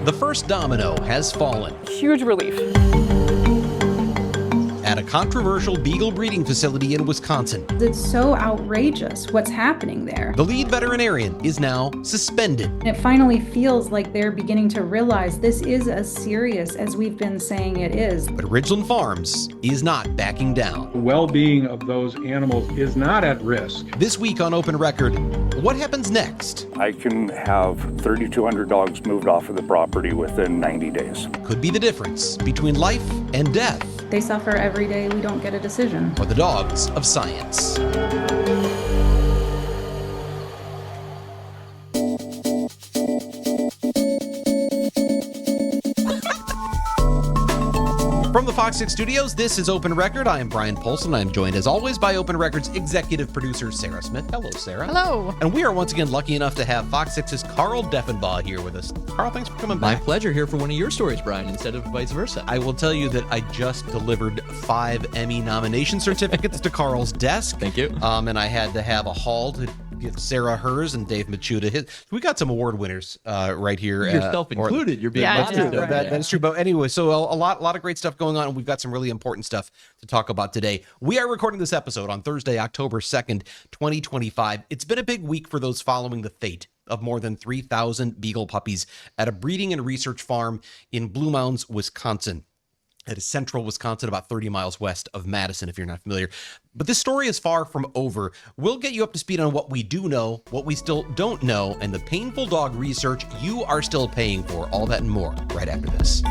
The first domino has fallen Huge relief. at a controversial beagle breeding facility in Wisconsin. It's so outrageous what's happening there. The lead veterinarian is now suspended. It finally feels like they're beginning to realize this is as serious as we've been saying it is. But Ridglan Farms is not backing down. The well-being of those animals is not at risk. This week on Open Record, what happens next? I can have 3,200 dogs moved off of the property within 90 days. Could be the difference between life and death, They suffer every day we don't get a decision. or the dogs of science. From the FOX6 studios, this is Open Record. I am Bryan Polcyn. I am joined, as always, by Open Record's executive producer, Sarah Smith. Hello, Sarah. Hello. And we are once again lucky enough to have FOX6's Carl Deffenbaugh here with us. Carl, thanks for coming My back. pleasure here for one of your stories, Brian, instead of vice versa. I will tell you that I just delivered 5 Emmy nomination certificates to Carl's desk. Thank you. And I had to have a haul to give Sarah hers and Dave Machuda his. We got some award winners right here. Yourself included. You're being Yeah, modest yeah, over right. there. That's true. But anyway, so a lot of great stuff going on, and we've got some really important stuff to talk about today. We are recording this episode on Thursday, October 2nd, 2025. It's been a big week for those following the fate of more than 3,000 beagle puppies at a breeding and research farm in Blue Mounds, Wisconsin. It is central Wisconsin, about 30 miles west of Madison, if you're not familiar. But this story is far from over. We'll get you up to speed on what we do know, what we still don't know, and the painful dog research you are still paying for. All that and more right after this.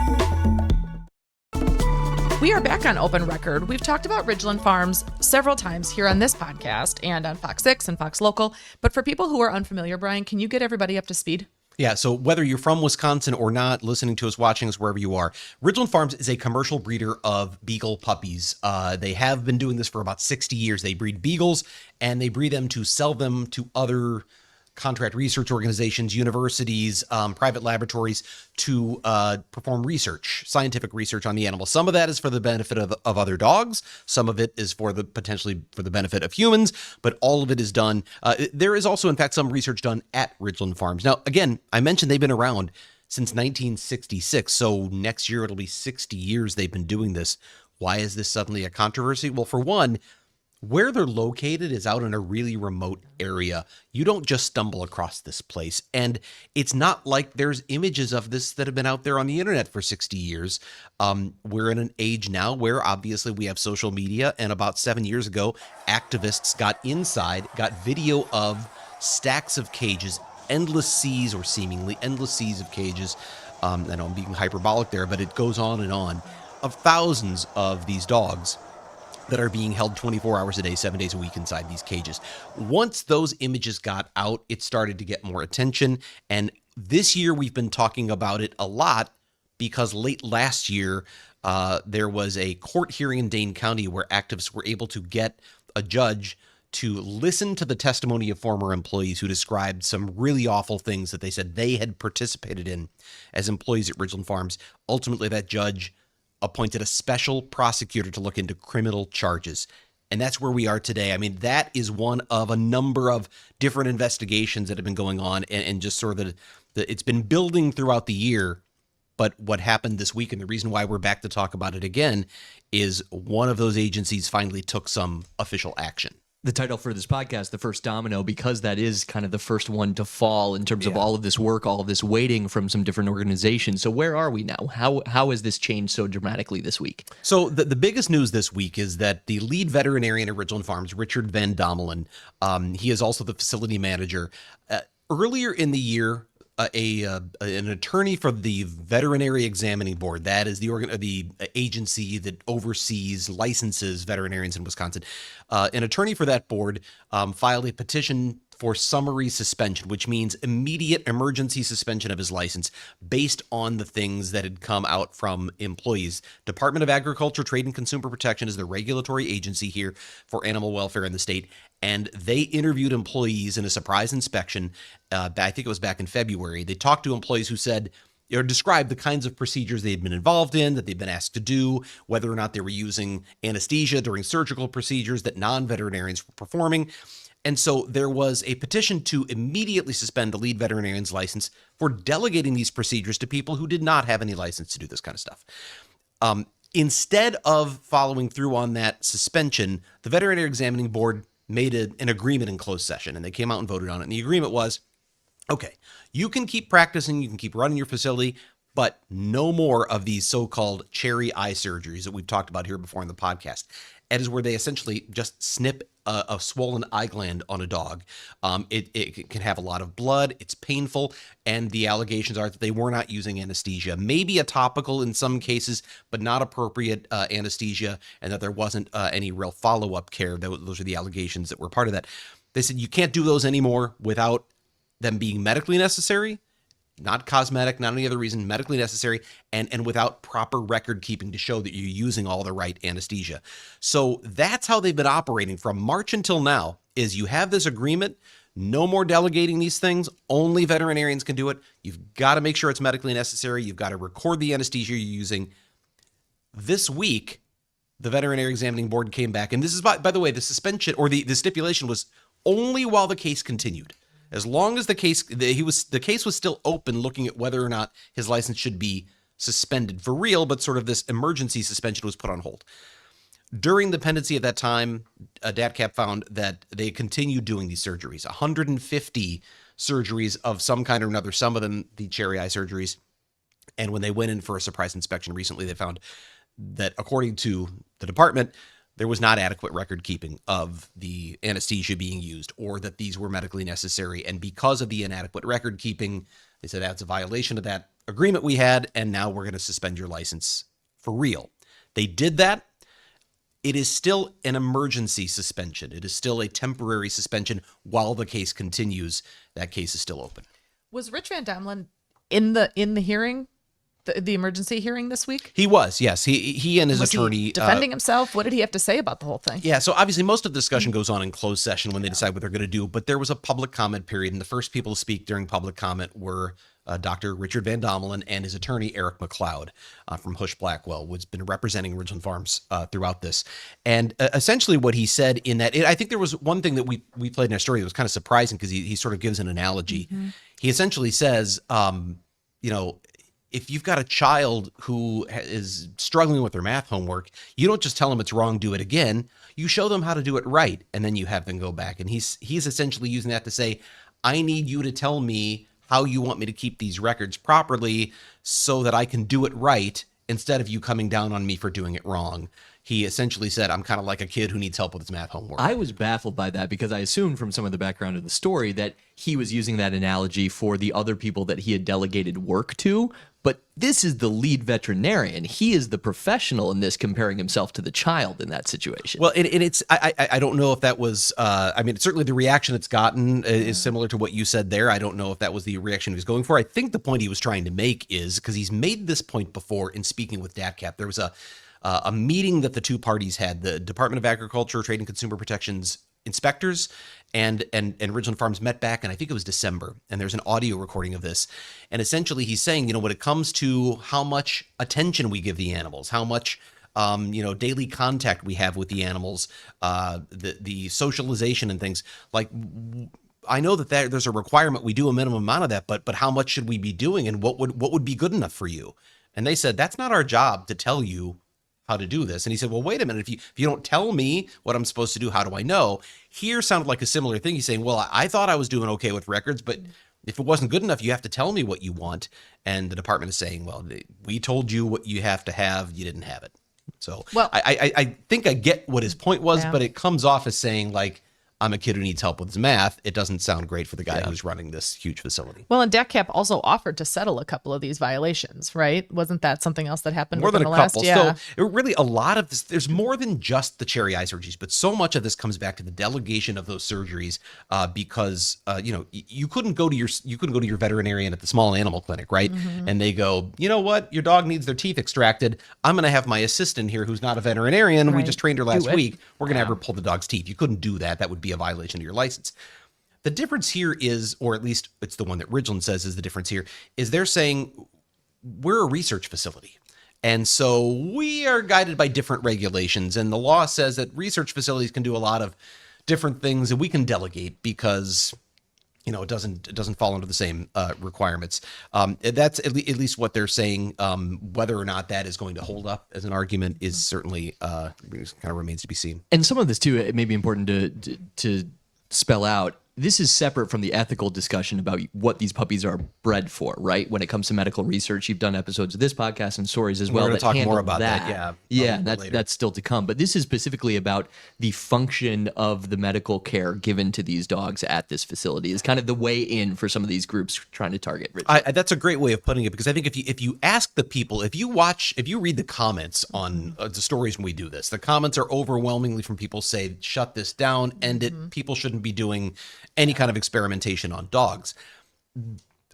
We are back on Open Record. We've talked about Ridglan Farms several times here on this podcast and on Fox 6 and Fox Local. But for people who are unfamiliar, Brian, can you get everybody up to speed? Yeah, so whether you're from Wisconsin or not, listening to us, watching us, wherever you are, Ridglan Farms is a commercial breeder of beagle puppies. They have been doing this for about 60 years. They breed beagles, and they breed them to sell them to other contract research organizations, universities, private laboratories to perform research, scientific research on the animal. Some of that is for the benefit of other dogs. Some of it is for the potentially for the benefit of humans, but all of it is done. There is also, in fact, some research done at Ridglan Farms. Now, again, I mentioned they've been around since 1966, so next year it'll be 60 years they've been doing this. Why is this suddenly a controversy? Well, for one, where they're located is out in a really remote area. You don't just stumble across this place. And it's not like there's images of this that have been out there on the internet for 60 years. We're in an age now where obviously we have social media. And about 7 years ago, activists got inside, got video of stacks of cages, endless seas or seemingly endless seas of cages. I know I'm being hyperbolic there, but it goes on, of thousands of these dogs that are being held 24 hours a day, 7 days a week inside these cages. Once those images got out, it started to get more attention. And this year we've been talking about it a lot because late last year, there was a court hearing in Dane County where activists were able to get a judge to listen to the testimony of former employees who described some really awful things that they said they had participated in as employees at Ridglan Farms. Ultimately, that judge appointed a special prosecutor to look into criminal charges. And that's where we are today. I mean, that is one of a number of different investigations that have been going on and just sort of it's been building throughout the year. But what happened this week, and the reason why we're back to talk about it again, is one of those agencies finally took some official action. The title for this podcast, The First Domino, because that is kind of the first one to fall in terms of all of this work, all of this waiting from some different organizations. So where are we now? How has this changed so dramatically this week? So the biggest news this week is that the lead veterinarian at Ridglan Farms, Richard Van Dommelen, he is also the facility manager. Earlier in the year, an attorney for the Veterinary Examining Board, that is the agency that oversees, licenses veterinarians in Wisconsin, an attorney for that board filed a petition for summary suspension, which means immediate emergency suspension of his license based on the things that had come out from employees. Department of Agriculture, Trade and Consumer Protection is the regulatory agency here for animal welfare in the state. And they interviewed employees in a surprise inspection. I think it was back in February. They talked to employees who said, or described the kinds of procedures they'd been involved in, that they'd been asked to do, whether or not they were using anesthesia during surgical procedures that non-veterinarians were performing. And so there was a petition to immediately suspend the lead veterinarian's license for delegating these procedures to people who did not have any license to do this kind of stuff. Instead of following through on that suspension, the Veterinary Examining Board made an agreement in closed session, and they came out and voted on it. And the agreement was, okay, you can keep practicing, you can keep running your facility, but no more of these so-called cherry eye surgeries that we've talked about here before in the podcast. It is where they essentially just snip a swollen eye gland on a dog. It can have a lot of blood. It's painful. And the allegations are that they were not using anesthesia, maybe a topical in some cases, but not appropriate anesthesia, and that there wasn't any real follow-up care. Those are the allegations that were part of that. They said you can't do those anymore without them being medically necessary, not cosmetic, not any other reason, medically necessary, and without proper record keeping to show that you're using all the right anesthesia. So that's how they've been operating from March until now, is you have this agreement, no more delegating these things, only veterinarians can do it. You've got to make sure it's medically necessary. You've got to record the anesthesia you're using. This week, the Veterinary Examining Board came back, and this is, by the way, the suspension or the stipulation was only while the case continued. As long as the case was still open, looking at whether or not his license should be suspended for real, but sort of this emergency suspension was put on hold. During the pendency of that time, DATCAP found that they continued doing these surgeries, 150 surgeries of some kind or another, some of them the cherry eye surgeries. And when they went in for a surprise inspection recently, they found that according to the department, there was not adequate record keeping of the anesthesia being used, or that these were medically necessary. And because of the inadequate record keeping, they said that's a violation of that agreement we had, and now we're going to suspend your license for real. They did that. It is still an emergency suspension. It is still a temporary suspension while the case continues. That case is still open. Was Rich Van Damelen in the hearing? The emergency hearing this week? He was, yes. He and his Was attorney he defending himself? What did he have to say about the whole thing? Yeah, so obviously most of the discussion goes on in closed session when they decide what they're going to do, but there was a public comment period, and the first people to speak during public comment were Dr. Richard Van Damelen and his attorney, Eric McLeod from Hush Blackwell, who's been representing Ridglan Farms throughout this. And essentially what he said in that, I think there was one thing that we played in our story that was kind of surprising because he sort of gives an analogy. Mm-hmm. He essentially says, if you've got a child who is struggling with their math homework, you don't just tell them it's wrong, do it again. You show them how to do it right, and then you have them go back. And he's essentially using that to say, I need you to tell me how you want me to keep these records properly so that I can do it right instead of you coming down on me for doing it wrong. He essentially said, I'm kind of like a kid who needs help with his math homework. I was baffled by that because I assumed from some of the background of the story that he was using that analogy for the other people that he had delegated work to. But this is the lead veterinarian. He is the professional in this, comparing himself to the child in that situation. Well, and it's I don't know if that was certainly the reaction it's gotten is similar to what you said there. I don't know if that was the reaction he was going for. I think the point he was trying to make is, because he's made this point before in speaking with DATCAP, there was a meeting that the two parties had, the Department of Agriculture, Trade and Consumer Protection's inspectors and Ridglan Farms met back, and I think it was December, and there's an audio recording of this. And essentially he's saying, when it comes to how much attention we give the animals, how much daily contact we have with the animals, the socialization and things, like, I know that there's a requirement, we do a minimum amount of that, but how much should we be doing, and what would be good enough for you? And they said, that's not our job to tell you how to do this. And he said, well, wait a minute, if you don't tell me what I'm supposed to do, how do I know? Here sounded like a similar thing. He's saying, well, I thought I was doing okay with records, but if it wasn't good enough, you have to tell me what you want. And the department is saying, well, we told you what you have to have, you didn't have it. So well, I think I get what his point was, but it comes off as saying, like, I'm a kid who needs help with his math. It doesn't sound great for the guy who's running this huge facility. Well, and DATCAP also offered to settle a couple of these violations, right? Wasn't that something else that happened more than a couple? Yeah. So really a lot of this, there's more than just the cherry eye surgeries, but so much of this comes back to the delegation of those surgeries because you couldn't go to your veterinarian at the small animal clinic, right? Mm-hmm. And they go, you know what, your dog needs their teeth extracted. I'm going to have my assistant here who's not a veterinarian. Right. We just trained her last week. We're going to have her pull the dog's teeth. You couldn't do that. That would be a violation of your license. The difference here is, or at least it's the one that Ridglan says is the difference here, is they're saying we're a research facility. And so we are guided by different regulations. And the law says that research facilities can do a lot of different things, and we can delegate because it doesn't fall under the same requirements. That's at least what they're saying. Whether or not that is going to hold up as an argument is certainly kind of remains to be seen. And some of this too, it may be important to spell out. This is separate from the ethical discussion about what these puppies are bred for, right? When it comes to medical research, you've done episodes of this podcast and stories as well. We're going that to talk handle more about that. Yeah, that's still to come. But this is specifically about the function of the medical care given to these dogs at this facility. Is kind of the way in for some of these groups trying to target Ridglan. That's a great way of putting it, because I think if you ask the people, if you read the comments on the stories when we do this, the comments are overwhelmingly from people say, shut this down, end it. People shouldn't be doing any kind of experimentation on dogs.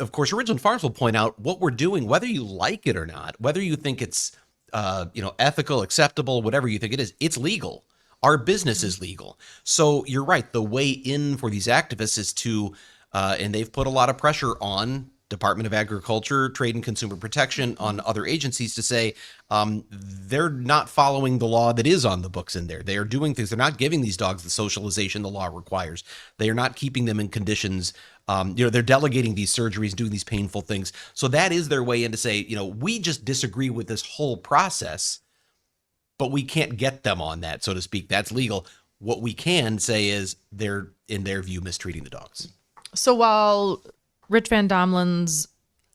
Of course, Ridglan Farms will point out what we're doing, whether you like it or not, whether you think it's ethical, acceptable, whatever you think it is, it's legal. Our business is legal. So you're right. The way in for these activists is to, and they've put a lot of pressure on Department of Agriculture, Trade and Consumer Protection, on other agencies to say they're not following the law that is on the books in there. They are doing things. They're not giving these dogs the socialization the law requires. They are not keeping them in conditions. They're delegating these surgeries, doing these painful things. So that is their way in to say, we just disagree with this whole process, but we can't get them on that, so to speak. That's legal. What we can say is they're, in their view, mistreating the dogs. So while Rich Van Domlen's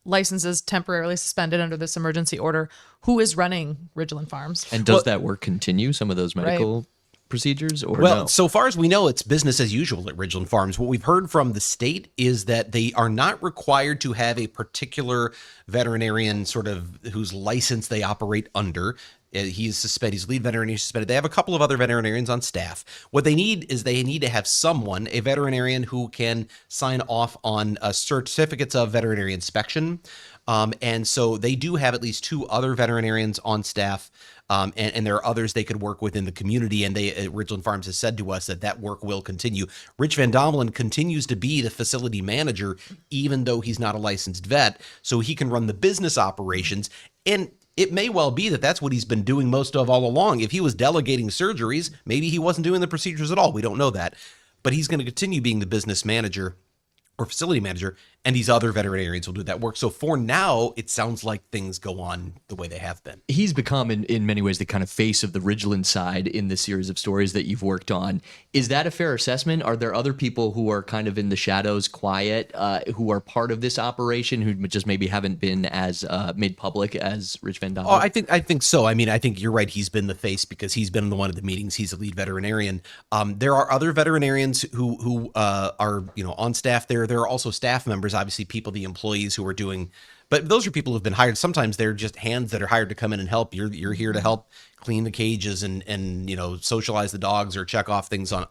license is temporarily suspended under this emergency order, who is running Ridglan Farms? And does that work continue, some of those medical procedures, or well, no? So far as we know, it's business as usual at Ridglan Farms. What we've heard from the state is that they are not required to have a particular veterinarian sort of whose license they operate under. He's suspended. He's lead veterinarian suspended. They have a couple of other veterinarians on staff. What they need is they need to have someone, a veterinarian, who can sign off on certificates of veterinary inspection. And so they do have at least 2 other veterinarians on staff. And there are others they could work with in the community. And Ridglan Farms has said to us that work will continue. Rich Van Domlen continues to be the facility manager, even though he's not a licensed vet. So he can run the business operations. And it may well be that that's what he's been doing most of all along. If he was delegating surgeries, maybe he wasn't doing the procedures at all. We don't know that. But he's going to continue being the business manager or facility manager, and these other veterinarians will do that work. So for now, it sounds like things go on the way they have been. He's become, in many ways, the kind of face of the Ridglan side in this series of stories that you've worked on. Is that a fair assessment? Are there other people who are kind of in the shadows, quiet, who are part of this operation, who just maybe haven't been as made public as Rich Van Domlen? Oh, I think so. I mean, I think you're right. He's been the face because he's been in one of the meetings. He's a lead veterinarian. There are other veterinarians who are on staff there. There are also staff members, obviously people, the employees who are doing, but those are people who've been hired. Sometimes they're just hands that are hired to come in and help. You're here to help clean the cages and socialize the dogs or check off things on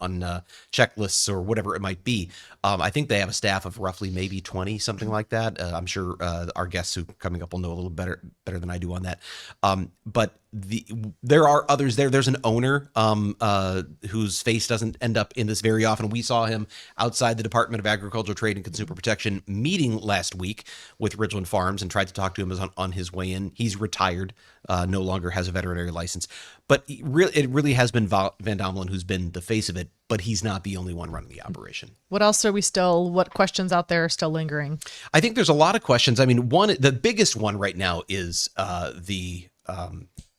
checklists or whatever it might be. I think they have a staff of roughly maybe 20, something like that. I'm sure our guests who coming up will know a little better than I do on that. But there are others there. There's an owner whose face doesn't end up in this very often. We saw him outside the Department of Agriculture, Trade and Consumer Protection meeting last week with Ridglan Farms and tried to talk to him on his way in. He's retired, no longer has a veterinary license. But it really has been Van Domlen who's been the face of it, but he's not the only one running the operation. What else are what questions out there are still lingering? I think there's a lot of questions. I mean, the biggest one right now is the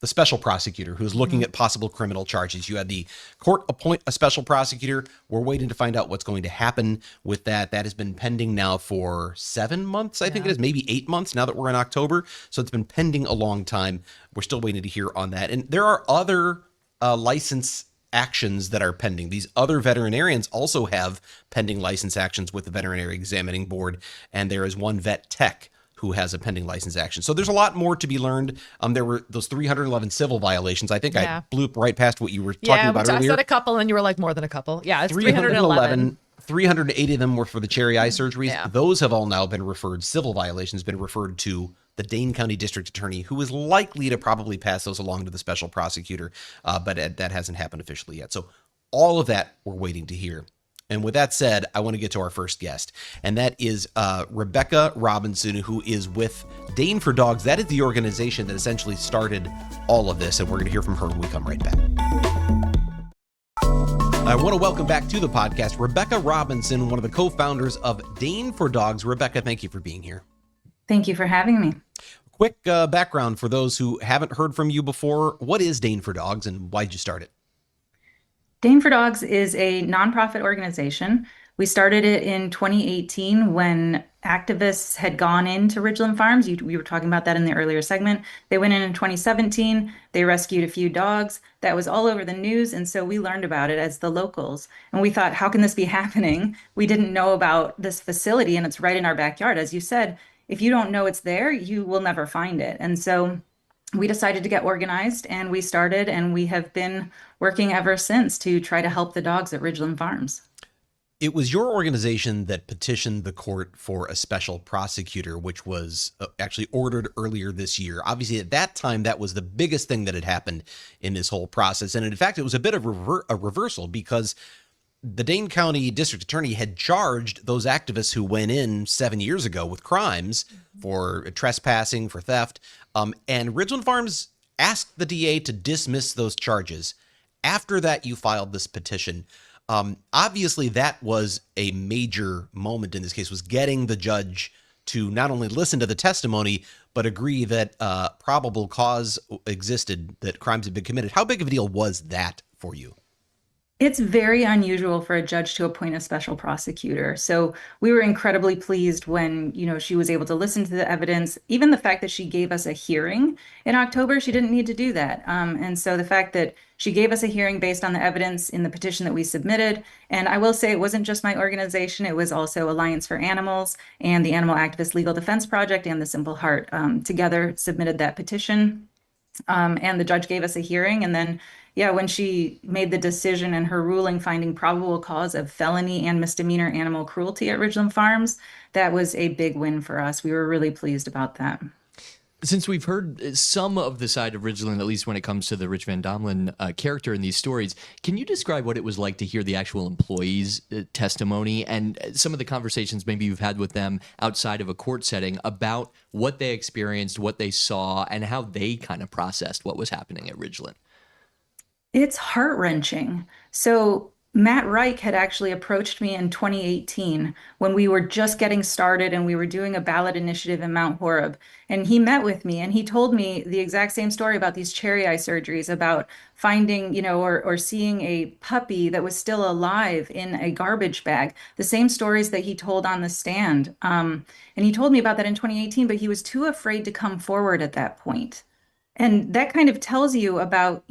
special prosecutor who's looking at possible criminal charges. You had the court appoint a special prosecutor. We're waiting to find out what's going to happen with that. That has been pending now for 7 months, I think it is, maybe 8 months now that we're in October. So it's been pending a long time. We're still waiting to hear on that. And there are other license actions that are pending. These other veterinarians also have pending license actions with the Veterinary Examining Board. And there is one vet tech who has a pending license action. So there's a lot more to be learned. There were those 311 civil violations. I think I blew right past what you were talking about earlier. I said a couple and you were like more than a couple. Yeah, it's 311. 380 of them were for the cherry eye surgeries. Yeah. Those have all now been referred, civil violations been referred to the Dane County District Attorney, who is likely to probably pass those along to the special prosecutor, but that hasn't happened officially yet. So all of that we're waiting to hear. And with that said, I want to get to our first guest, and that is Rebecca Robinson, who is with Dane for Dogs. That is the organization that essentially started all of this, and we're going to hear from her when we come right back. I want to welcome back to the podcast Rebecca Robinson, one of the co-founders of Dane for Dogs. Rebecca, thank you for being here. Thank you for having me. Quick background for those who haven't heard from you before. What is Dane for Dogs and why did you start it? Dane for Dogs is a nonprofit organization. We started it in 2018 when activists had gone into Ridglan Farms. We were talking about that in the earlier segment. They went in 2017. They rescued a few dogs. That was all over the news. And so we learned about it as the locals. And we thought, how can this be happening? We didn't know about this facility, and it's right in our backyard. As you said, if you don't know it's there, you will never find it. And so we decided to get organized, and we started, and we have been working ever since to try to help the dogs at Ridglan Farms. It was your organization that petitioned the court for a special prosecutor, which was actually ordered earlier this year. Obviously, at that time, that was the biggest thing that had happened in this whole process. And in fact, it was a bit of a reversal because the Dane County District Attorney had charged those activists who went in 7 years ago with crimes for trespassing, for theft. And Ridglan Farms asked the DA to dismiss those charges. After that, you filed this petition. Obviously, that was a major moment in this case, was getting the judge to not only listen to the testimony, but agree that probable cause existed, that crimes had been committed. How big of a deal was that for you? It's very unusual for a judge to appoint a special prosecutor. So we were incredibly pleased when, she was able to listen to the evidence. Even the fact that she gave us a hearing in October, she didn't need to do that. And so the fact that she gave us a hearing based on the evidence in the petition that we submitted. And I will say it wasn't just my organization. It was also Alliance for Animals and the Animal Activist Legal Defense Project and the Simple Heart together submitted that petition. And the judge gave us a hearing. And then when she made the decision in her ruling finding probable cause of felony and misdemeanor animal cruelty at Ridglan Farms, that was a big win for us. We were really pleased about that. Since we've heard some of the side of Ridglan, at least when it comes to the Rich Van Domelen character in these stories, can you describe what it was like to hear the actual employees' testimony and some of the conversations maybe you've had with them outside of a court setting about what they experienced, what they saw, and how they kind of processed what was happening at Ridglan? It's heart-wrenching. So Matt Reich had actually approached me in 2018 when we were just getting started and we were doing a ballot initiative in Mount Horeb. And he met with me and he told me the exact same story about these cherry eye surgeries, about finding, or seeing a puppy that was still alive in a garbage bag. The same stories that he told on the stand. And he told me about that in 2018, but he was too afraid to come forward at that point. And that kind of tells you about,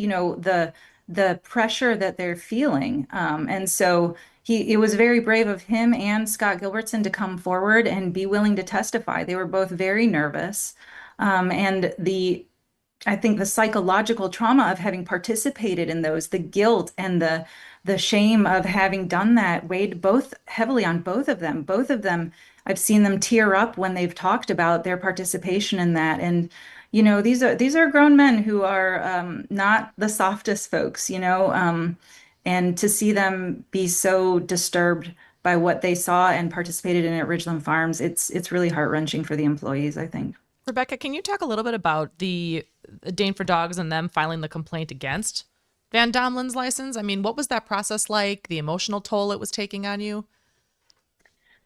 the pressure that they're feeling. And so it was very brave of him and Scott Gilbertson to come forward and be willing to testify. They were both very nervous. And I think the psychological trauma of having participated in those, the guilt and the shame of having done that weighed both heavily on both of them. Both of them, I've seen them tear up when they've talked about their participation in that. And these are grown men who are not the softest folks, and to see them be so disturbed by what they saw and participated in at Ridglan Farms, it's really heart-wrenching for the employees, I think. Rebecca, can you talk a little bit about the Dane for Dogs and them filing the complaint against Van Domelen's license? I mean, what was that process like, the emotional toll it was taking on you?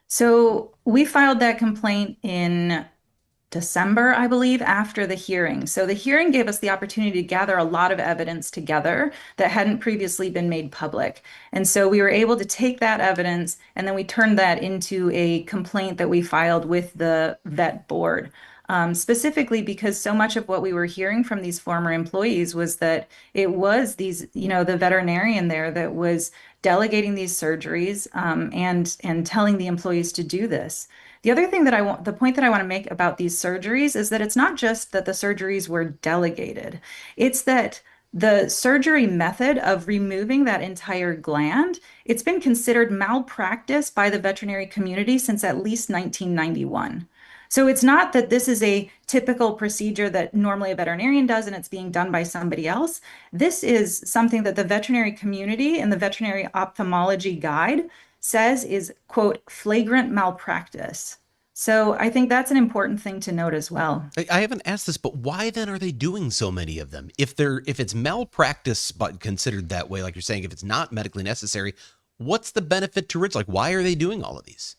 So we filed that complaint in December, I believe, after the hearing. So the hearing gave us the opportunity to gather a lot of evidence together that hadn't previously been made public. And so we were able to take that evidence and then we turned that into a complaint that we filed with the vet board. Specifically because so much of what we were hearing from these former employees was that it was the veterinarian there that was delegating these surgeries and telling the employees to do this. The other thing the point that I want to make about these surgeries is that it's not just that the surgeries were delegated. It's that the surgery method of removing that entire gland, it's been considered malpractice by the veterinary community since at least 1991. So it's not that this is a typical procedure that normally a veterinarian does and it's being done by somebody else. This is something that the veterinary community and the veterinary ophthalmology guide says is, quote, flagrant malpractice. So I think that's an important thing to note as well. I haven't asked this, but why then are they doing so many of them? If it's malpractice, but considered that way, like you're saying, if it's not medically necessary, what's the benefit to Ridge? Like, why are they doing all of these?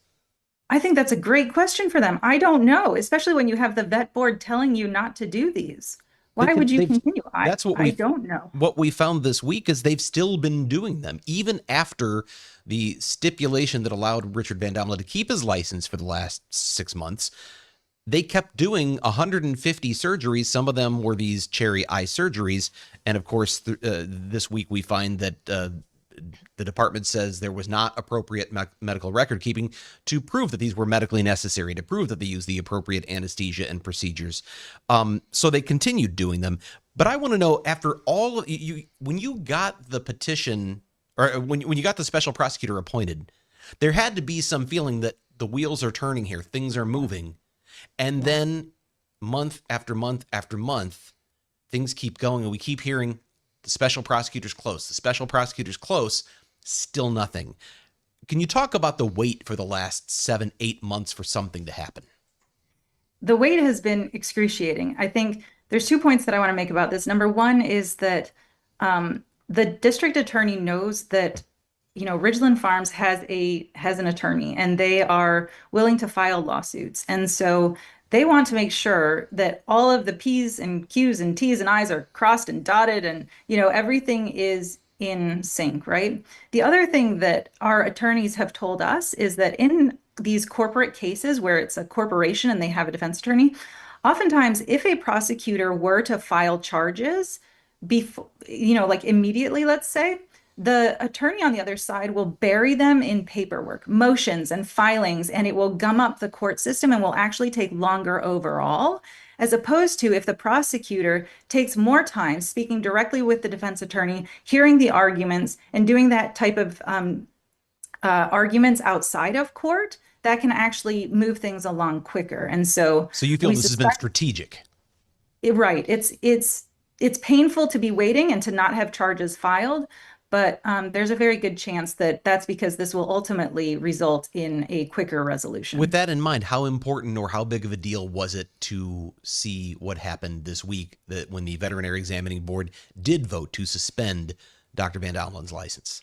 I think that's a great question for them. I don't know, especially when you have the vet board telling you not to do these. Why would you continue? That's what I don't know. What we found this week is they've still been doing them, even after the stipulation that allowed Richard Van Domelen to keep his license for the last 6 months. They kept doing 150 surgeries. Some of them were these cherry eye surgeries. And of course, this week we find that the department says there was not appropriate medical record keeping to prove that these were medically necessary, to prove that they used the appropriate anesthesia and procedures. So they continued doing them. But I want to know, after all of you, when you got the petition, or when you got the special prosecutor appointed, there had to be some feeling that the wheels are turning here, things are moving. And then month after month after month, things keep going, and we keep hearing the special prosecutor's close, the special prosecutor's close, still nothing. Can you talk about the wait for the last 7-8 months for something to happen? The wait has been excruciating. I think there's 2 points that I want to make about this. Number one is that the district attorney knows that, Ridglan Farms has an attorney, and they are willing to file lawsuits. And so they want to make sure that all of the P's and Q's and T's and I's are crossed and dotted, and, everything is in sync, right? The other thing that our attorneys have told us is that in these corporate cases where it's a corporation and they have a defense attorney, oftentimes if a prosecutor were to file charges before, like immediately, let's say, the attorney on the other side will bury them in paperwork, motions and filings, and it will gum up the court system and will actually take longer overall, as opposed to if the prosecutor takes more time speaking directly with the defense attorney, hearing the arguments, and doing that type of arguments outside of court, that can actually move things along quicker. And so you feel this has been strategic? Right. It's painful to be waiting and to not have charges filed. But there's a very good chance that that's because this will ultimately result in a quicker resolution. With that in mind, how important or how big of a deal was it to see what happened this week, that when the Veterinary Examining Board did vote to suspend Dr. Van Domelen's license?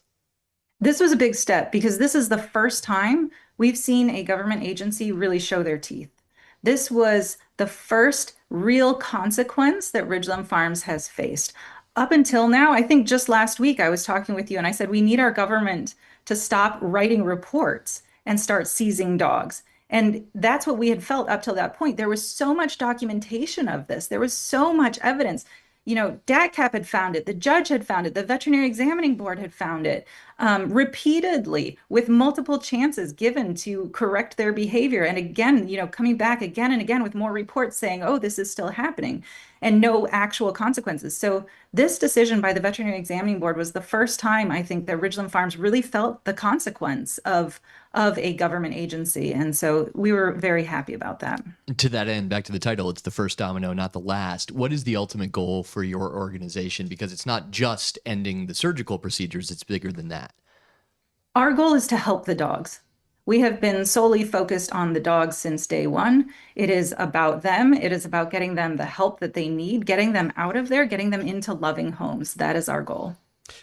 This was a big step because this is the first time we've seen a government agency really show their teeth. This was the first real consequence that Ridglan Farms has faced. Up until now, I think just last week I was talking with you and I said, we need our government to stop writing reports and start seizing dogs. And that's what we had felt up till that point. There was so much documentation of this. There was so much evidence. DATCAP had found it. The judge had found it. The Veterinary Examining Board had found it repeatedly, with multiple chances given to correct their behavior. And again, coming back again and again with more reports saying, oh, this is still happening, and no actual consequences. So this decision by the Veterinary Examining Board was the first time, I think, that Ridglan Farms really felt the consequence of a government agency. And so we were very happy about that. To that end, back to the title, it's the first domino, not the last. What is the ultimate goal for your organization? Because it's not just ending the surgical procedures, it's bigger than that. Our goal is to help the dogs. We have been solely focused on the dogs since day one. It is about them. It is about getting them the help that they need, getting them out of there, getting them into loving homes. That is our goal.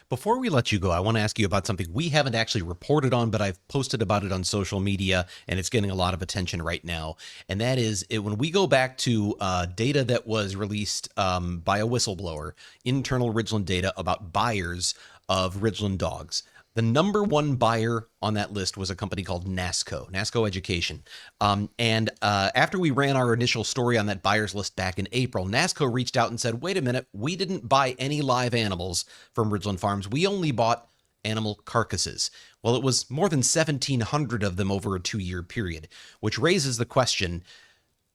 Before we let you go, I want to ask you about something we haven't actually reported on, but I've posted about it on social media, and it's getting a lot of attention right now. And that is when we go back to data that was released by a whistleblower, internal Ridglan data about buyers of Ridglan dogs. The number one buyer on that list was a company called NASCO Education. And after we ran our initial story on that buyers list back in April, NASCO reached out and said, wait a minute, we didn't buy any live animals from Ridglan Farms. We only bought animal carcasses. Well, it was more than 1,700 of them over a 2-year period, which raises the question,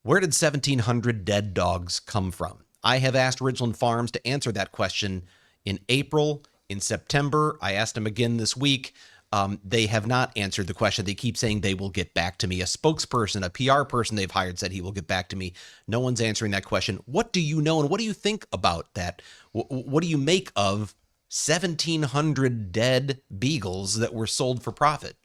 where did 1,700 dead dogs come from? I have asked Ridglan Farms to answer that question in April. In September, I asked them again this week. They have not answered the question. They keep saying they will get back to me. A spokesperson, a PR person they've hired said he will get back to me. No one's answering that question. What do you know, and what do you think about that? What do you make of 1,700 dead beagles that were sold for profit?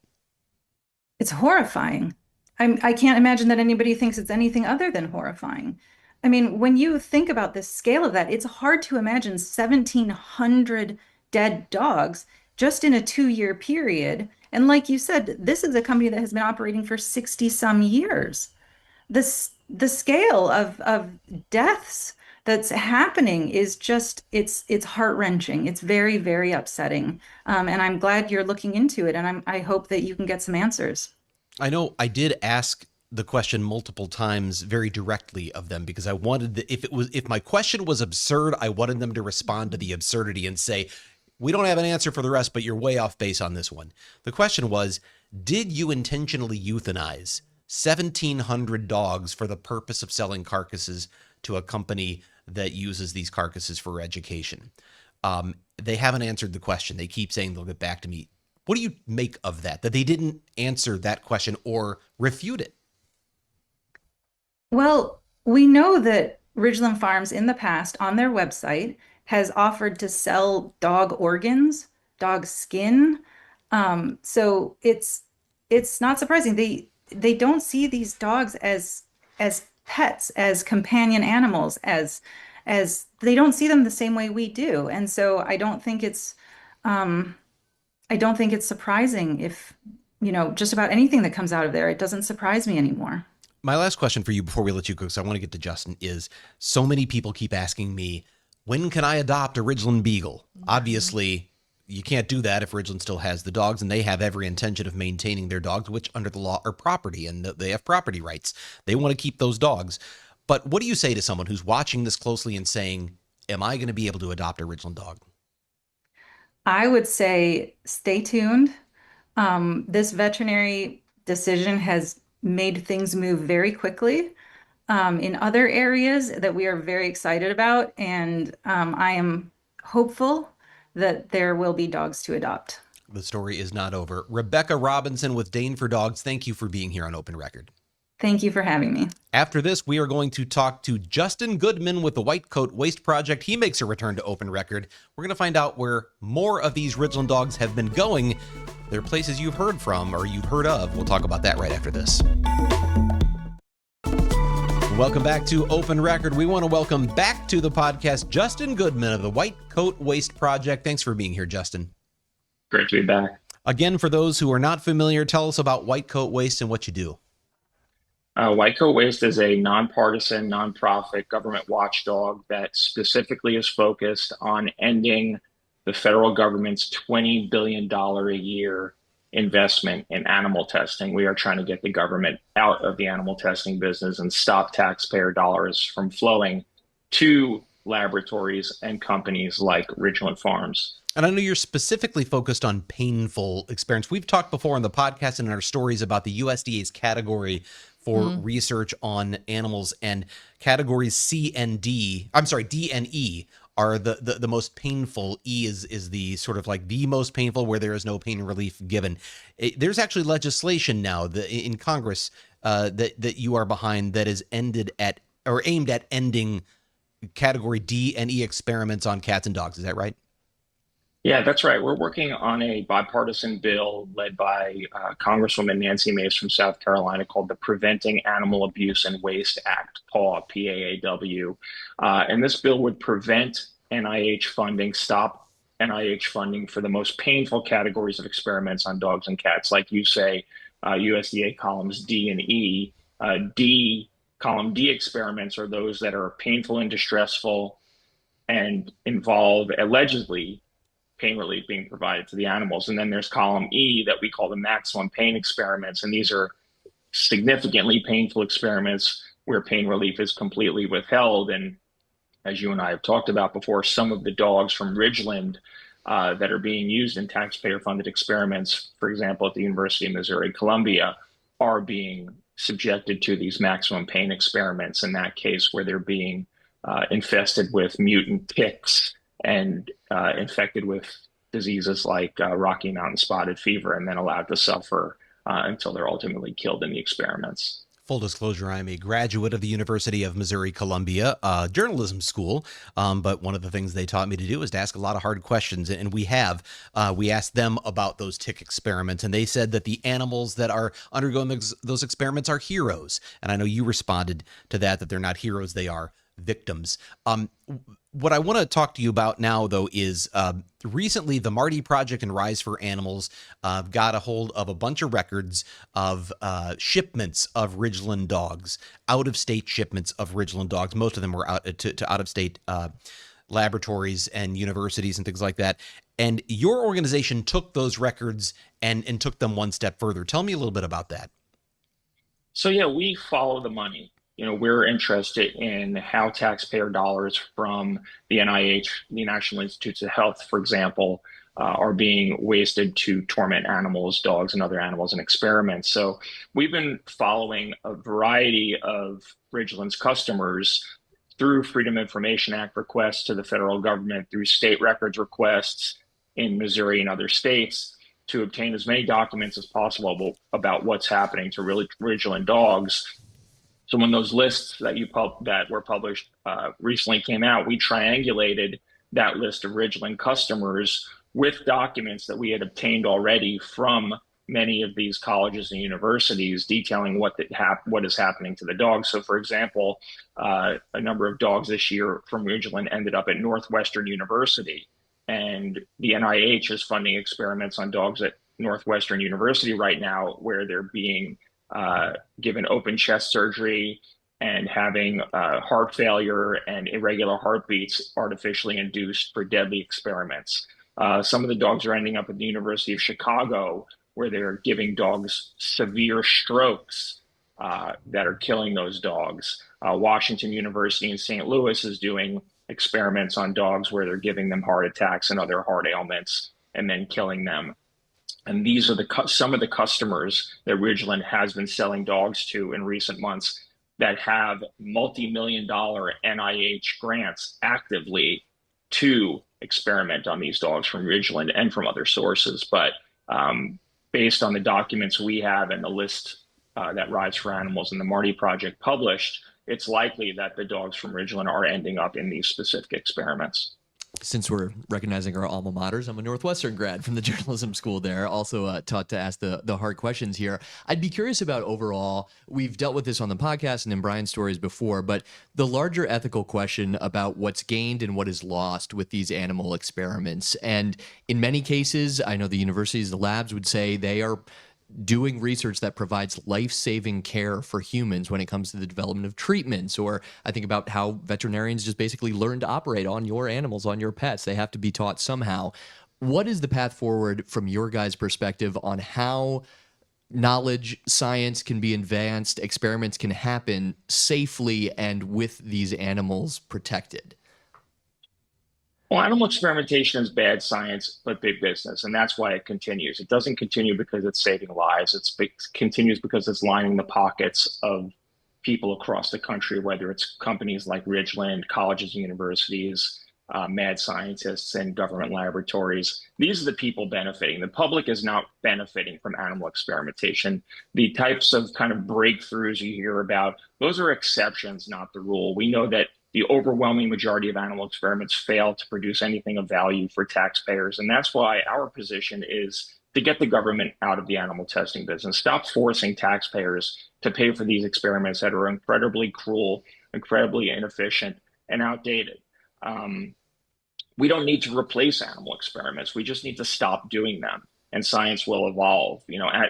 It's horrifying. I can't imagine that anybody thinks it's anything other than horrifying. I mean, when you think about the scale of that, it's hard to imagine 1,700 dead dogs just in a 2-year period. And like you said, this is a company that has been operating for 60 some years. The scale of deaths that's happening is just it's heart-wrenching. It's very, very upsetting. And I'm glad you're looking into it, and I hope that you can get some answers. I know I did ask the question multiple times very directly of them because I wanted if my question was absurd, I wanted them to respond to the absurdity and say, we don't have an answer for the rest, but you're way off base on this one. The question was, did you intentionally euthanize 1,700 dogs for the purpose of selling carcasses to a company that uses these carcasses for education? They haven't answered the question. They keep saying they'll get back to me. What do you make of that they didn't answer that question or refute it? Well, we know that Ridglan Farms in the past on their website has offered to sell dog organs, dog skin. So it's not surprising. They don't see these dogs as pets, as companion animals, as they don't see them the same way we do. And so I don't think it's surprising if, just about anything that comes out of there, it doesn't surprise me anymore. My last question for you before we let you go, because I want to get to Justin, is so many people keep asking me, when can I adopt a Ridglan Beagle? Obviously, you can't do that if Ridglan still has the dogs, and they have every intention of maintaining their dogs, which under the law are property, and they have property rights. They want to keep those dogs. But what do you say to someone who's watching this closely and saying, am I going to be able to adopt a Ridglan dog? I would say stay tuned. This veterinary decision has made things move very quickly in other areas that we are very excited about, and I am hopeful that there will be dogs to adopt. The story is not over. Rebecca Robinson with Dane for Dogs, thank you for being here on Open Record. Thank you for having me. After this, we are going to talk to Justin Goodman with the White Coat Waste Project. He makes a return to Open Record. We're going to find out where more of these Ridglan dogs have been going. They're places you've heard from or you've heard of. We'll talk about that right after this. Welcome back to Open Record. We want to welcome back to the podcast Justin Goodman of the White Coat Waste Project. Thanks for being here, Justin. Great to be back. Again, for those who are not familiar, tell us about White Coat Waste and what you do. White Coat Waste is a nonpartisan, nonprofit government watchdog that specifically is focused on ending the federal government's $20 billion a year investment in animal testing. We are trying to get the government out of the animal testing business and stop taxpayer dollars from flowing to laboratories and companies like Ridglan Farms. And I know you're specifically focused on painful experience. We've talked before on the podcast and in our stories about the USDA's category for research on animals, and categories C and D, I'm sorry, D and E are the most painful. E is the sort of like the most painful, where there is no pain relief given. There's actually legislation now in Congress that you are behind that is aimed at ending category D and E experiments on cats and dogs. Is that right? Yeah, that's right. We're working on a bipartisan bill led by Congresswoman Nancy Mace from South Carolina called the Preventing Animal Abuse and Waste Act, PAW, P-A-A-W. And this bill would prevent NIH funding, stop NIH funding for the most painful categories of experiments on dogs and cats. Like you say, USDA columns D and E. Column D experiments are those that are painful and distressful and involve allegedly pain relief being provided to the animals. And then there's column E that we call the maximum pain experiments. And these are significantly painful experiments where pain relief is completely withheld. And as you and I have talked about before, some of the dogs from Ridglan that are being used in taxpayer-funded experiments, for example, at the University of Missouri-Columbia, are being subjected to these maximum pain experiments, in that case where they're being infested with mutant ticks and infected with diseases like Rocky Mountain spotted fever, and then allowed to suffer until they're ultimately killed in the experiments. Full disclosure, I'm a graduate of the University of Missouri-Columbia journalism school, but one of the things they taught me to do is to ask a lot of hard questions, and we asked them about those tick experiments, and they said that the animals that are undergoing those experiments are heroes, and I know you responded to that they're not heroes, they are victims. What I want to talk to you about now, though, is recently the Marty Project and Rise for Animals got a hold of a bunch of records of shipments of Ridglan dogs, out-of-state shipments of Ridglan dogs. Most of them were out to out-of-state laboratories and universities and things like that. And your organization took those records and took them one step further. Tell me a little bit about that. So yeah, we follow the money. We're interested in how taxpayer dollars from the NIH, the National Institutes of Health, for example, are being wasted to torment animals, dogs, and other animals in experiments. So we've been following a variety of Ridglan's customers through Freedom of Information Act requests to the federal government, through state records requests in Missouri and other states, to obtain as many documents as possible about what's happening to Ridglan dogs. So when those lists that were published recently came out, we triangulated that list of Ridglan customers with documents that we had obtained already from many of these colleges and universities detailing what is happening to the dogs. So, for example, a number of dogs this year from Ridglan ended up at Northwestern University, and the NIH is funding experiments on dogs at Northwestern University right now, where they're being given open chest surgery and having heart failure and irregular heartbeats artificially induced for deadly experiments. Some of the dogs are ending up at the University of Chicago, where they're giving dogs severe strokes that are killing those dogs. Washington University in St. Louis is doing experiments on dogs where they're giving them heart attacks and other heart ailments and then killing them. And these are some of the customers that Ridglan has been selling dogs to in recent months that have multi-million-dollar NIH grants actively to experiment on these dogs from Ridglan and from other sources. But based on the documents we have and the list that Rise for Animals and the Marty Project published, it's likely that the dogs from Ridglan are ending up in these specific experiments. Since we're recognizing our alma maters, I'm a Northwestern grad from the journalism school there, also taught to ask the hard questions here. I'd be curious about overall, we've dealt with this on the podcast and in Bryan's stories before, but the larger ethical question about what's gained and what is lost with these animal experiments. And in many cases, I know the universities, the labs would say they are doing research that provides life-saving care for humans when it comes to the development of treatments. Or I think about how veterinarians just basically learn to operate on your animals, on your pets. They have to be taught somehow. What is the path forward from your guys' perspective on how knowledge, science can be advanced, experiments can happen safely and with these animals protected? Well, animal experimentation is bad science, but big business, and that's why it continues. It doesn't continue because it's saving lives. It continues because it's lining the pockets of people across the country, whether it's companies like Ridglan, colleges and universities, mad scientists, and government laboratories. These are the people benefiting. The public is not benefiting from animal experimentation. The types of kind of breakthroughs you hear about, those are exceptions, not the rule. We know that the overwhelming majority of animal experiments fail to produce anything of value for taxpayers. And that's why our position is to get the government out of the animal testing business. Stop forcing taxpayers to pay for these experiments that are incredibly cruel, incredibly inefficient, and outdated. We don't need to replace animal experiments. We just need to stop doing them, and science will evolve.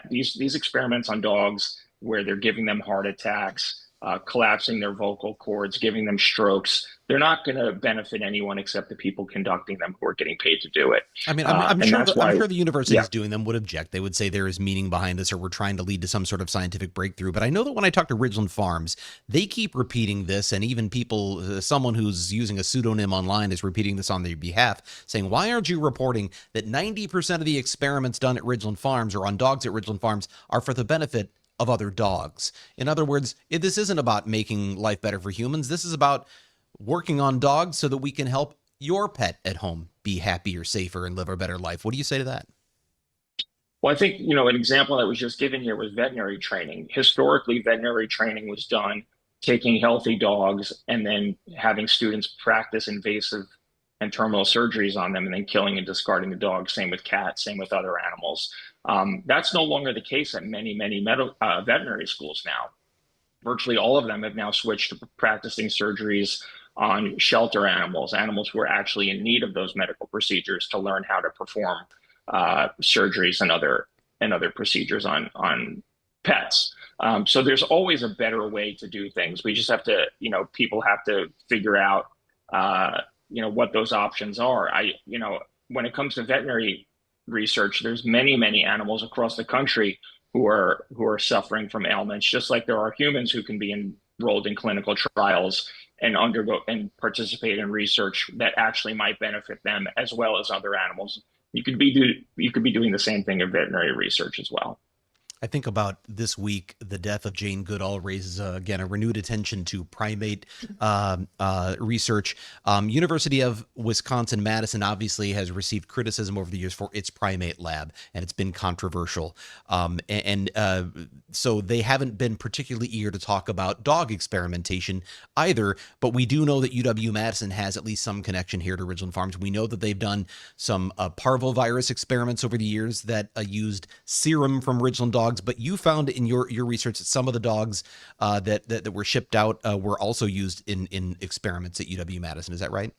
These experiments on dogs where they're giving them heart attacks, collapsing their vocal cords, giving them strokes, they're not going to benefit anyone except the people conducting them who are getting paid to do it. I mean, I'm sure the universities doing them would object. They would say there is meaning behind this, or we're trying to lead to some sort of scientific breakthrough. But I know that when I talk to Ridglan Farms, they keep repeating this, and even people, someone who's using a pseudonym online is repeating this on their behalf, saying, why aren't you reporting that 90% of the experiments done at Ridglan Farms or on dogs at Ridglan Farms are for the benefit of other dogs? In other words, this isn't about making life better for humans. This is about working on dogs so that we can help your pet at home be happier, safer, and live a better life. What do you say to that? Well, I think, an example that was just given here was veterinary training. Historically, veterinary training was done taking healthy dogs and then having students practice invasive and terminal surgeries on them and then killing and discarding the dog. Same with cats, same with other animals. That's no longer the case at many veterinary schools now. Virtually all of them have now switched to practicing surgeries on shelter animals, animals who are actually in need of those medical procedures to learn how to perform surgeries and other procedures on pets. So there's always a better way to do things. We just have to, people have to figure out, what those options are. When it comes to veterinary research, there's many animals across the country who are suffering from ailments, just like there are humans who can be enrolled in clinical trials and undergo and participate in research that actually might benefit them as well as other animals. You could be doing the same thing in veterinary research as well. I think about this week, the death of Jane Goodall raises, again, a renewed attention to primate research. University of Wisconsin-Madison obviously has received criticism over the years for its primate lab, and it's been controversial. So they haven't been particularly eager to talk about dog experimentation either, but we do know that UW-Madison has at least some connection here to Ridglan Farms. We know that they've done some parvovirus experiments over the years that used serum from Ridglan dogs. But you found in your research that some of the dogs that were shipped out were also used in experiments at UW-Madison. Is that right?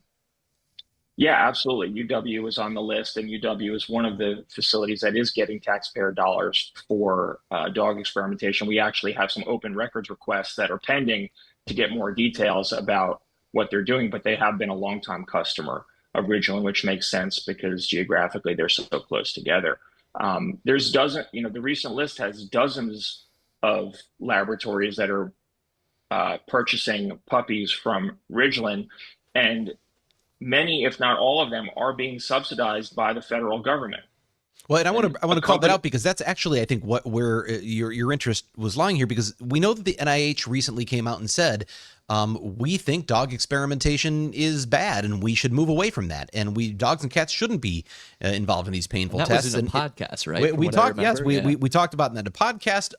Yeah, absolutely. UW is on the list, and UW is one of the facilities that is getting taxpayer dollars for dog experimentation. We actually have some open records requests that are pending to get more details about what they're doing, but they have been a longtime customer of Ridglan, which makes sense because geographically they're so close together. The recent list has dozens of laboratories that are purchasing puppies from Ridglan, and many, if not all of them, are being subsidized by the federal government. Well, and I want to call that out because that's actually, I think, where your interest was lying here, because we know that the NIH recently came out and said, we think dog experimentation is bad and we should move away from that. And dogs and cats shouldn't be involved in these painful tests. That was in a podcast, right? We talked, yes, we talked about it in a podcast.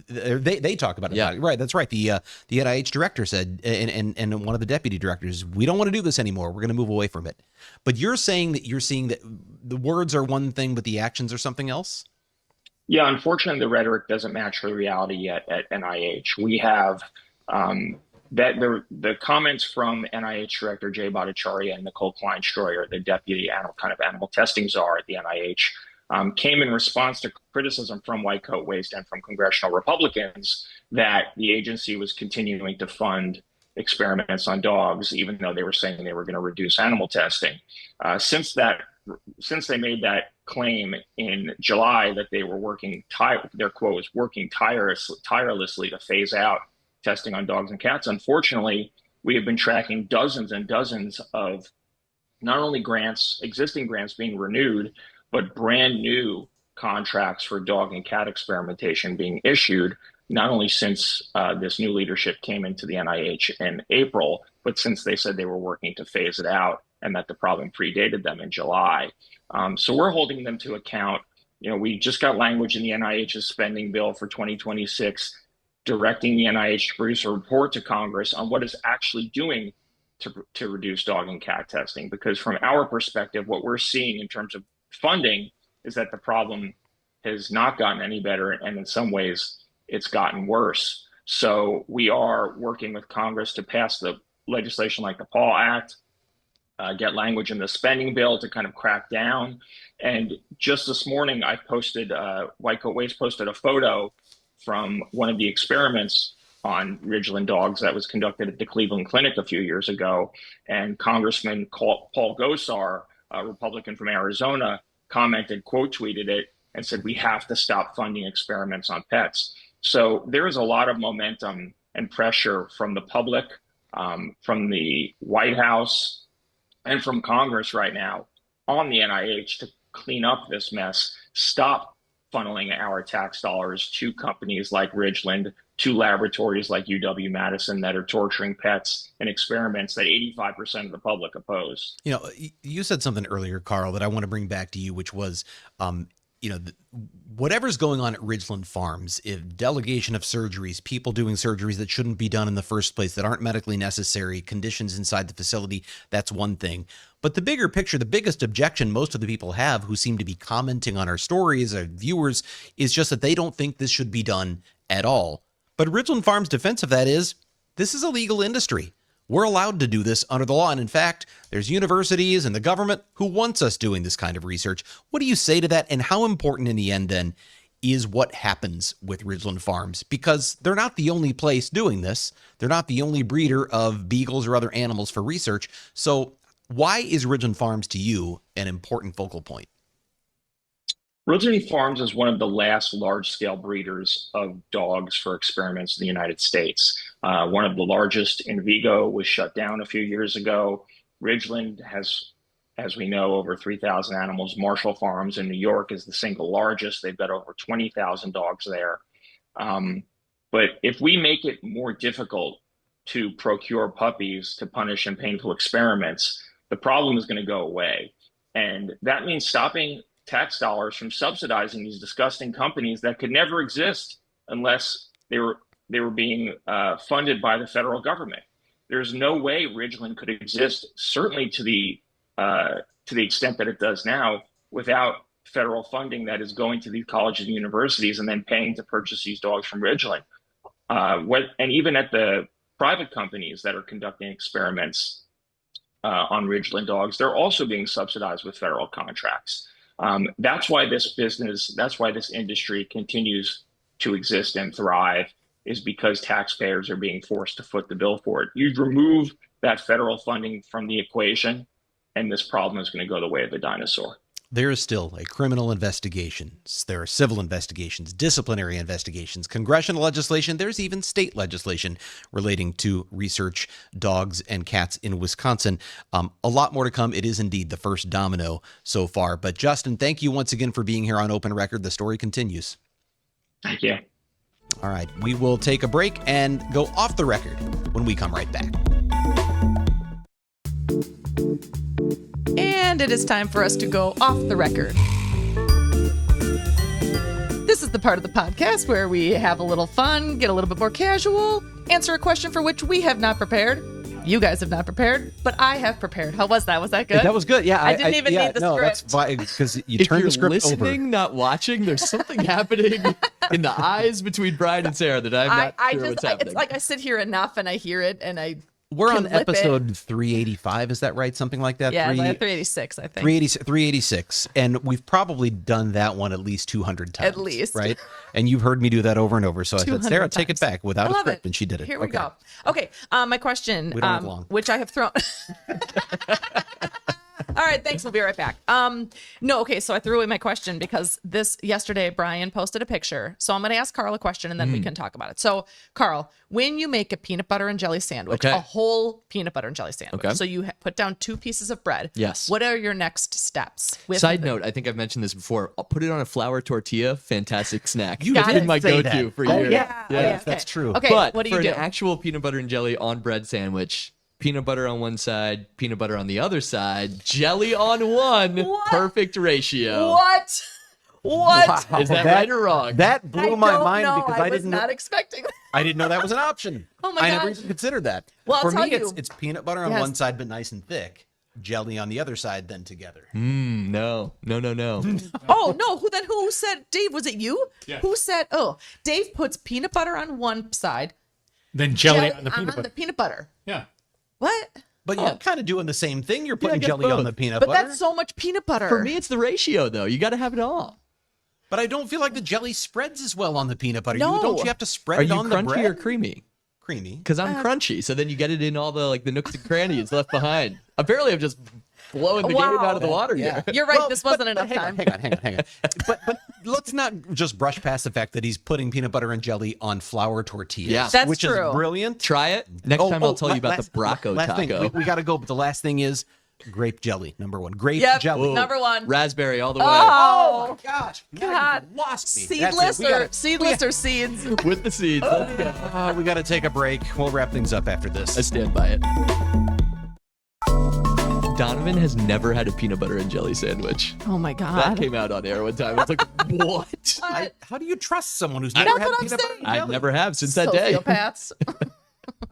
They talk about it. Yeah. Right. That's right. The NIH director said, and one of the deputy directors, we don't want to do this anymore. We're going to move away from it. But you're saying that you're seeing that the words are one thing, but the actions are something else? Yeah, unfortunately, the rhetoric doesn't match the reality yet at NIH. We have that the comments from NIH Director Jay Bhattacharya and Nicole Klein-Stroyer, the deputy animal testing czar at the NIH, came in response to criticism from White Coat Waste and from congressional Republicans that the agency was continuing to fund experiments on dogs, even though they were saying they were going to reduce animal testing. Since they made that claim in July that they were their quote was working tirelessly to phase out testing on dogs and cats, unfortunately, we have been tracking dozens and dozens of not only existing grants being renewed, but brand new contracts for dog and cat experimentation being issued, not only since this new leadership came into the NIH in April, but since they said they were working to phase it out and that the problem predated them in July. So we're holding them to account. We just got language in the NIH's spending bill for 2026 directing the NIH to produce a report to Congress on what it's actually doing to reduce dog and cat testing. Because from our perspective, what we're seeing in terms of funding is that the problem has not gotten any better, and in some ways, it's gotten worse. So we are working with Congress to pass the legislation like the Paul Act, get language in the spending bill to kind of crack down. And just this morning, White Coat Waste posted a photo from one of the experiments on Ridglan dogs that was conducted at the Cleveland Clinic a few years ago. And Congressman Paul Gosar, a Republican from Arizona, commented, quote tweeted it, and said, we have to stop funding experiments on pets. So there is a lot of momentum and pressure from the public, from the White House, and from Congress right now on the NIH to clean up this mess, stop funneling our tax dollars to companies like Ridglan, to laboratories like UW-Madison that are torturing pets in experiments that 85% of the public oppose. You said something earlier, Carl, that I want to bring back to you, which was whatever's going on at Ridglan Farms, if delegation of surgeries, people doing surgeries that shouldn't be done in the first place, that aren't medically necessary, conditions inside the facility, that's one thing. But the bigger picture, the biggest objection most of the people have who seem to be commenting on our stories, our viewers, is just that they don't think this should be done at all. But Ridglan Farms' defense of that is, this is a legal industry. We're allowed to do this under the law. And in fact, there's universities and the government who wants us doing this kind of research. What do you say to that? And how important in the end then is what happens with Ridglan Farms? Because they're not the only place doing this. They're not the only breeder of beagles or other animals for research. So why is Ridglan Farms to you an important focal point? Ridglan Farms is one of the last large-scale breeders of dogs for experiments in the United States. One of the largest in Vigo was shut down a few years ago. Ridglan has, as we know, over 3,000 animals. Marshall Farms in New York is the single largest. They've got over 20,000 dogs there. But if we make it more difficult to procure puppies to punish in painful experiments, the problem is going to go away. And that means stopping tax dollars from subsidizing these disgusting companies that could never exist unless they were being funded by the federal government. There's no way Ridglan could exist, certainly to the extent that it does now, without federal funding that is going to these colleges and universities and then paying to purchase these dogs from Ridglan. And even at the private companies that are conducting experiments on Ridglan dogs, they're also being subsidized with federal contracts. That's why this industry continues to exist and thrive, is because taxpayers are being forced to foot the bill for it. You remove that federal funding from the equation, and this problem is going to go the way of the dinosaur. There is still a criminal investigation. There are civil investigations, disciplinary investigations, congressional legislation. There's even state legislation relating to research dogs and cats in Wisconsin. A lot more to come. It is indeed the first domino so far. But Justin, thank you once again for being here on Open Record. The story continues. Thank you. All right, we will take a break and go off the record when we come right back. And it is time for us to go off the record. This is the part of the podcast where we have a little fun, get a little bit more casual, answer a question for which we have not prepared. You guys have not prepared, but I have prepared. How was that? Was that good? That was good. Yeah, I didn't even need the no, script. That's why, because you If turned you're the script listening, over. not watching, there's something happening in the eyes between Brian and Sarah that I'm not sure what's happening. It's like I sit here enough and I hear it and I We're on can lip it. episode 385. Is that right? Something like that? Yeah, like 386, I think. 386. And we've probably done that one at least 200 times. At least. Right? And you've heard me do that over and over. So I said, 200 Sarah, take it times. back without I a love script. it. And she did it. Here we Okay. go. Okay, my question, We don't have long. which I have thrown. All right, thanks. We'll be right back. So I threw away my question because yesterday Brian posted a picture. So I'm going to ask Carl a question and then we can talk about it. So Carl, when you make a peanut butter and jelly sandwich, Okay. a whole peanut butter and jelly sandwich, Okay. so you put down 2 pieces of bread. Yes. What are your next steps? Side note, I think I've mentioned this before. I'll put it on a flour tortilla. Fantastic snack. You It's did been my say go-to that. for Oh, years. yeah. Yeah. That's true. Okay, But what do for you do? an actual peanut butter and jelly on bread sandwich, peanut butter on one side, peanut butter on the other side, jelly on one. What? Perfect ratio. What? What? Wow. Is that right or wrong? That I blew my don't mind know. because I I was didn't not know, expecting that. I didn't know that was an option. Oh my I never gosh. even considered that. Well, I'll For tell me, you. it's peanut butter on Yes. one side but nice and thick, jelly on the other side, then together. No. Oh no! Who said? Dave, was it you? Yeah. Who said? Oh, Dave puts peanut butter on one side, Then jelly on the peanut butter. peanut butter. Yeah. What? But you're kind of doing the same thing. You're I putting guess jelly on both. the peanut But butter. that's so much peanut butter. For me, it's the ratio, though. You got to have it all. But I don't feel like the jelly spreads as well on the peanut butter. No. Don't you have to spread Are it you on the crunchy bread? or creamy? Creamy. Because I'm crunchy, so then you get it in all the nooks and crannies left behind. Apparently, I'm just blowing the game Wow. out of the water Yeah. here. You're right. Well, this wasn't but enough hang time. On, hang on. But let's not just brush past the fact that he's putting peanut butter and jelly on flour tortillas. Yeah. That's which true. is brilliant. Try it. Next time, I'll tell you about last- the Braco last thing. taco. We got to go, but the last thing is grape jelly. Number 1. Grape Yep. jelly. Whoa. Number 1. Raspberry all the way. Oh, Gosh, God. you lost me. Seedless That's it. or seedless or seeds? With the seeds. Let's go. We got to take a break. We'll wrap things up after this. I stand by it. Donovan has never had a peanut butter and jelly sandwich. Oh my That God. came out on air one time. I was like, what? How do you trust someone who's never That's had what I'm peanut butter saying. and I jelly? never have since that day. Sociopaths.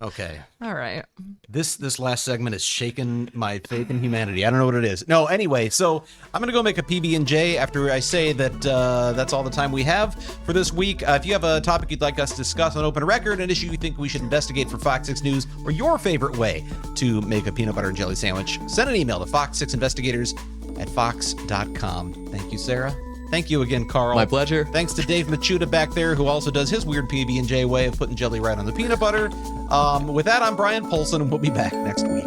Okay. All right. This last segment has shaken my faith in humanity. I don't know what it is. No, anyway, so I'm gonna go make a PB&J after I say that that's all the time we have for this week. If you have a topic you'd like us to discuss on Open Record, an issue you think we should investigate for Fox 6 News, or your favorite way to make a peanut butter and jelly sandwich, send an email to fox6investigators@fox.com. Thank you, Sarah. Thank you again, Carl. My pleasure. Thanks to Dave Machuda back there, who also does his weird PB&J way of putting jelly right on the peanut butter. With that, I'm Bryan Polcyn, and we'll be back next week.